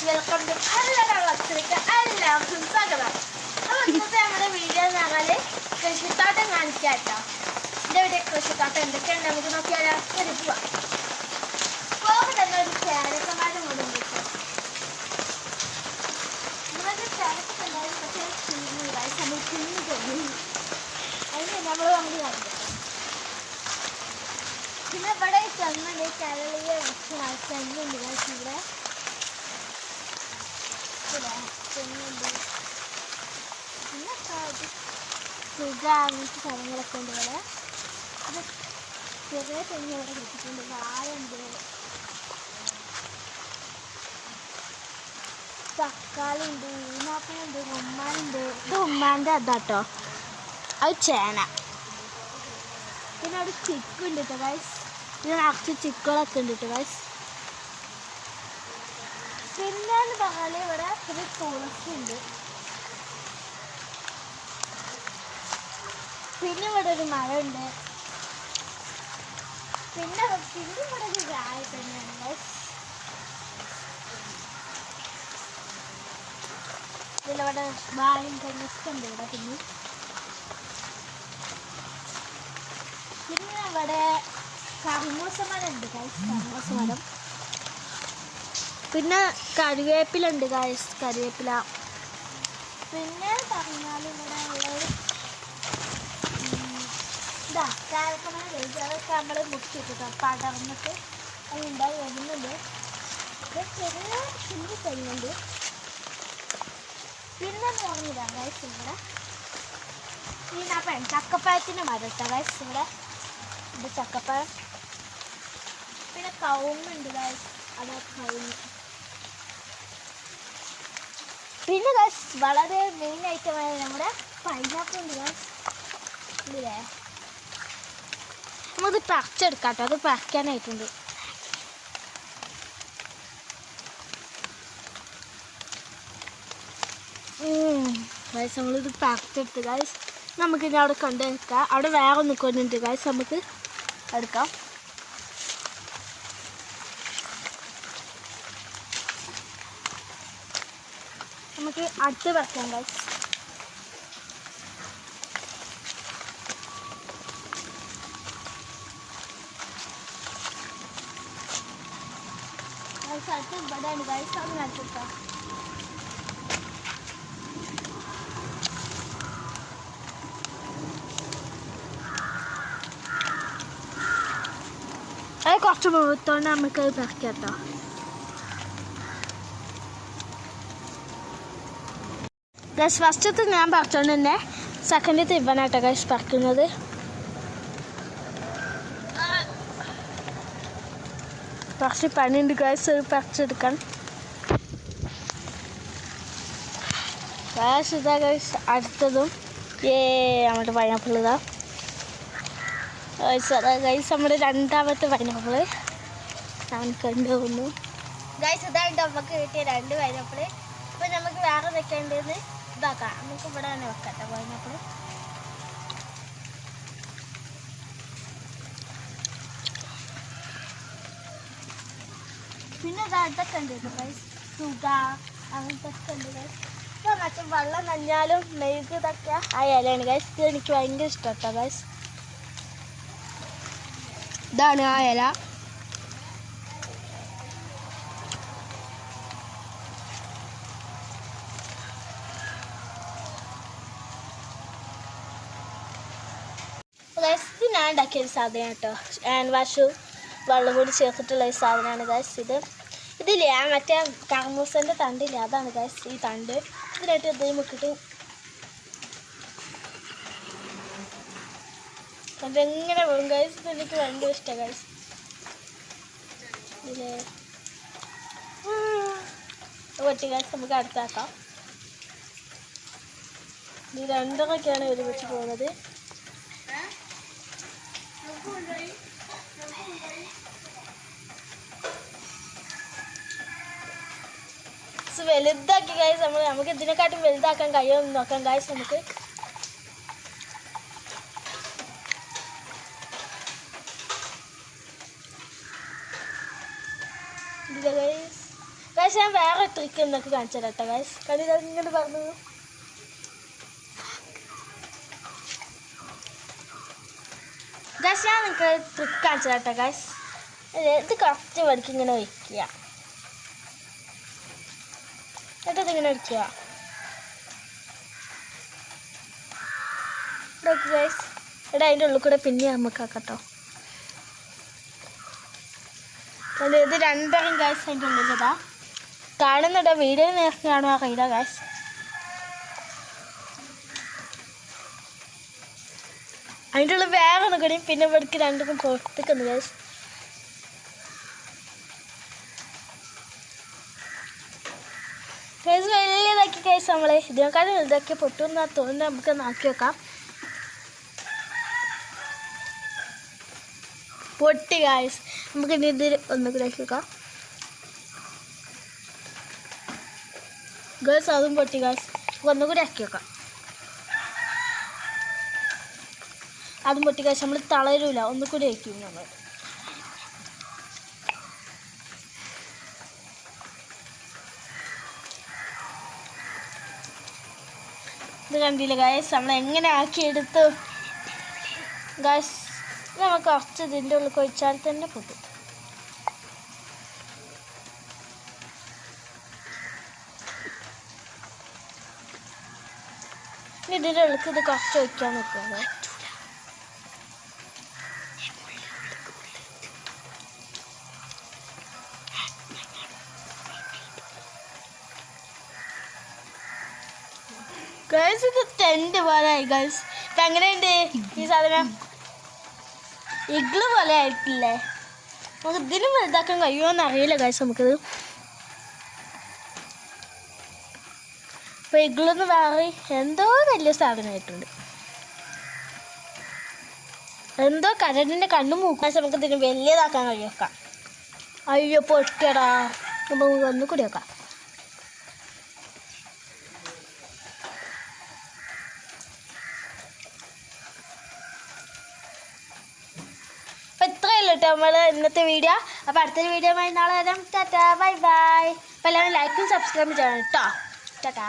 Guys welcome to എല്ലാവർക്കും സ്വാഗതം. അപ്പോൾ ഇന്നത്തെ നമ്മുടെ വീഡിയോ എന്ന് പറഞ്ഞാൽ കൃഷിത്തോട്ടം കാണിക്കാം കേട്ടോ. എൻ്റെ വീട്ടിൽ കൃഷിത്തോട്ടം എന്തൊക്കെയുണ്ട് നമുക്ക് നോക്കിയാലോ. ഒരു പോകുമ്പോൾ തന്നെ ഒരു ചേരക്കമാരും കൂടെ ഉണ്ട്. നമ്മളൊക്കെ ചേരക്കൊക്കെ ഉണ്ടായിരുന്നു, പക്ഷേ നമ്മൾ കുഞ്ഞു തോന്നി. അതിന് നമ്മൾ വണ്ടി കാണിക്കാം. പിന്നെ ഇവിടെ ചെന്നുണ്ട്, കേരളീയ ചെന്നുണ്ട് ഇവിടെ തെങ്ങുണ്ട്. പിന്നെ സുഖ അങ്ങനത്തെ സ്ഥലങ്ങളൊക്കെ ഉണ്ട് ഇവിടെ. അത് ചെറിയ തെങ്ങ് ഇവിടെ കിട്ടിയിട്ടുണ്ട്. വാഴയുണ്ട്, തക്കാളി ഉണ്ട്, ഈനാപ്പനുണ്ട്, ഉമ്മാനുണ്ട്. ഇത് ഉമ്മാൻ്റെ അതാട്ടോ, അത് ചേന. പിന്നെ അവിടെ ചിക്കുണ്ട് കേട്ടോ ഗൈസ്. ഇത് നിറച്ച് ചിക്കുകളൊക്കെ ഉണ്ട് കേട്ടോ ഗൈസ്. പിന്നെന്ന് പറഞ്ഞാൽ ഇവിടെ ഒരു തുളസി ഉണ്ട്. പിന്നെ ഇവിടെ ഒരു മഴ ഉണ്ട്. പിന്നെ ഇവിടെ ഒരു ചായ തന്നെയാണ് ഗൈസ്. ഇതിലവിടെ വായും തെങ്ങൊക്കെ ഉണ്ട് ഇവിടെ. പിന്നെ ഇവിടെ കർമ്മൂസ മരം ഉണ്ട് ഗൈസ്, കർമ്മൂസ മരം. പിന്നെ കറിവേപ്പിലുണ്ട് ഗൈസ്, കറിവേപ്പില. പിന്നെ പറഞ്ഞാൽ ഇവിടെ ഉള്ളത് ഇതാ കാരക്കമരം കഴിച്ചു. അതൊക്കെ നമ്മൾ മുട്ടിട്ടിട്ടോ പടർന്നിട്ട് അത് ഉണ്ടായി വരുന്നുണ്ട്. ചെറിയ കുഞ്ഞു തെങ്ങുണ്ട്. പിന്നെ പറഞ്ഞിടാം ഗൈസ് ഇവിടെ ഈനാപ്പഴം, ചക്കപ്പഴത്തിൻ്റെ മരം ഇട്ടാ ഗൈസ്. ഇവിടെ ഇത് ചക്കപ്പഴം. പിന്നെ കവുങ്ങുണ്ട് ഗൈസ്, അത് കവുങ്ങ്. പിന്നെ ഗൈസ് വളരെ മെയിൻ ഐറ്റമായ നമ്മുടെ പൈനാപ്പിൾ ഉണ്ട് ഗൈസ്. ഇല്ലേ, നമുക്കത് പറിച്ചെടുക്കാം കേട്ടോ. അത് പറിക്കാനായിട്ടുണ്ട്. ഗൈസ് നമ്മളിത് പറിച്ചെടുത്ത് ഗൈസ്. നമുക്കിനി അവിടെ കൊണ്ടുവെക്കാം. അവിടെ വേറെ ഒന്ന് കൊണ്ടുണ്ട് ഗൈസ്, നമുക്ക് എടുക്കാം. നമുക്ക് അടുത്ത് വെക്കാം ഗൈസ്. അടുത്ത് ഇവിടെയാണ് ഗൈസ്, അത് നട്ടിട്ടാ. അത് കുറച്ച് മുഖത്തോണ്ട് നമുക്കത് പറിക്കാം കേട്ടോ. ഗൈസ് ഫസ്റ്റത്തെ ഞാൻ പറിച്ചോണ്ട് തന്നെ സെക്കൻഡത്തെ ഇവനാട്ടോ ഗൈസ് പറിക്കുന്നത്. കുറച്ച് പണിയുണ്ട് ഗൈസ് പറിച്ചെടുക്കാൻ. ഗൈസ് ഇതാ ഗൈസ് അടുത്തതും നമ്മുടെ പൈനാപ്പിൾ ഇതാ ഗൈസ്. അതാ ഗൈസ് നമ്മുടെ രണ്ടാമത്തെ പൈനാപ്പിൾ ഞാൻ കണ്ടുപോകുന്നു ഗൈസ്. ഇതായിട്ട് നമുക്ക് കിട്ടിയ 2 പൈനാപ്പിൾ. അപ്പോൾ നമുക്ക് വേറെ വെക്കേണ്ടത് ഇതാക്കാം. നമുക്ക് ഇവിടെ തന്നെ വെക്കട്ടെ പൈനാപ്പിൾ. പിന്നെ ഇതൊക്കെ ഉണ്ട് കേട്ടോ ഗൈസ്, സുഖ അങ്ങനത്തെ ഒക്കെ ഉണ്ട് ഗൈസ്. ഇപ്പോൾ മറ്റേ വെള്ളം നനഞ്ഞാലും മെഴുക് ഇതൊക്കെ ആ ഇലയാണ് ഗൈസ്. ഇത് എനിക്ക് ഭയങ്കര ഇഷ്ടം കേട്ടോ ഗൈസ്. ഇതാണ് ആ ഇല. ഗൈസ് ഞാൻ ഉണ്ടാക്കിയൊരു സാധനം കേട്ടോ. ഹാൻഡ് വാഷും വെള്ളം കൂടി ചേർത്തിട്ടുള്ള ഒരു സാധനമാണ് ഗൈസ്. ഇതില്ലേ മറ്റേ കർമ്മൂസൻ്റെ തണ്ടില്ലേ, അതാണ് ഗൈസ് ഈ തണ്ട്. ഇതിനായിട്ട് എന്തെങ്കിലും മുക്കിട്ട് അതെങ്ങനെ പോകും ഗൈസ്. എനിക്ക് ഭയങ്കര ഇഷ്ടമാണ് ഗൈസ്. ഇതിലെ ഒട്ടി ഗൈസ് നമുക്ക് അടുത്താക്കാം. ഇത് രണ്ടൊക്കെയാണ് ഒരുമിച്ച് പോകുന്നത്. വലുതാക്കി ഗൈസ്. നമുക്ക് ഇതിനെക്കാട്ടും വലുതാക്കാൻ കഴിയുമെന്ന് നോക്കാം ഗൈസ്. നമുക്ക് ഗൈസ് ഞാൻ വേറെ ട്രിക്ക് എന്നൊക്കെ കാണിച്ചു തരാം കേട്ടോ ഗൈസ്. കണ്ടിട്ട് ഇങ്ങനെ പറഞ്ഞു ഗൈസ്. ഞാൻ നിങ്ങൾക്ക് ട്രിക്ക് കാണിച്ചു തരാം കേട്ടോ ഗൈസ്. ഇത് കറക്റ്റ് വടിക്ക് ഇങ്ങനെ വയ്ക്കുക, എന്നിട്ട് ഇങ്ങനെ വയ്ക്കുക. ഗൈസ് ഇവിടെ അതിൻ്റെ ഉള്ളിൽ കൂടെ പിന്നെ നമുക്ക് ആക്കട്ടോ. ഇത് രണ്ടരം ഗൈസ് അതിൻ്റെ ഉള്ളിലിതാ കാണുന്നുണ്ടോ? വീഡിയോ നേരത്തെ കാണുക അറിയില്ല ഗൈസ്. അതിൻ്റെ ഉള്ളിൽ വേറെ ഒന്ന് കൂടി പിന്നെ ഇവിടേക്ക് രണ്ടും പുറത്തേക്കുന്നു ഗൈസ്. ഗൈസ് വലിയതാക്കി ഗൈസ് നമ്മൾ ഇതിനേക്കാളും വലുതാക്കി പൊട്ടുന്ന തോന്നുന്നു. നമുക്ക് നാക്കി വെക്കാം. പൊട്ടി ഗൈസ്. നമുക്ക് ഇനി ഇത് ഒന്നുകൂടി ആക്കി വെക്കാം ഗൈസ്. അതും പൊട്ടി ഗൈസ്. ഒന്നുകൂടി ആക്കി വെക്കാം. അതും പൊട്ടി ഗൈസ്. നമ്മൾ തളരൂല, ഒന്നുകൂടി ആക്കും നമ്മൾ. ഇത് കണ്ടില്ല ഗൈസ് നമ്മൾ എങ്ങനെ ആക്കിയെടുത്തു ഗൈസ്. നമുക്ക് കുറച്ച് ഇതിൻ്റെ ഉള്ളിൽ ഒഴിച്ചാൽ തന്നെ പൊട്ടും. ഇനി ഇതിൻ്റെ ഉള്ളിൽ ഇത് കുറച്ച് ഒഴിക്കാൻ നിൽക്കുന്നത്. ഗൈസ് ഇത് ടെൻറ്റ് പോലെ ആയി ഗൈസ്. ഇത് എങ്ങനെയുണ്ട് ഈ സാധനം? ഇഗ്ലു പോലെ ആയിട്ടില്ലേ? നമുക്ക് ഇതിനും വലുതാക്കാൻ കഴിയുമോയെന്ന് അറിയില്ല ഗൈസ് നമുക്കിത്. അപ്പോൾ ഇഗ്ലൂന്ന് വേറെ എന്തോ വലിയ സാധനമായിട്ടുണ്ട്. എന്തോ കരടിൻ്റെ കണ്ണും മൂക്കും. നമുക്ക് ഇതിന് വലിയതാക്കാൻ കഴിയൊക്കാം. അയ്യോ പൊട്ടിയടാ. നമുക്ക് ഒന്നുകൂടി വെക്കാം. അപ്പോൾ ഇത്രയല്ലോ കേട്ടോ നമ്മൾ ഇന്നത്തെ വീഡിയോ. അപ്പോൾ അടുത്തൊരു വീഡിയോ ആയി നാളെ വരാം. Tata bye bye. അപ്പോൾ എല്ലാവരും ലൈക്കും സബ്സ്ക്രൈബും ചെയ്യണം കേട്ടോ. ടാറ്റാ.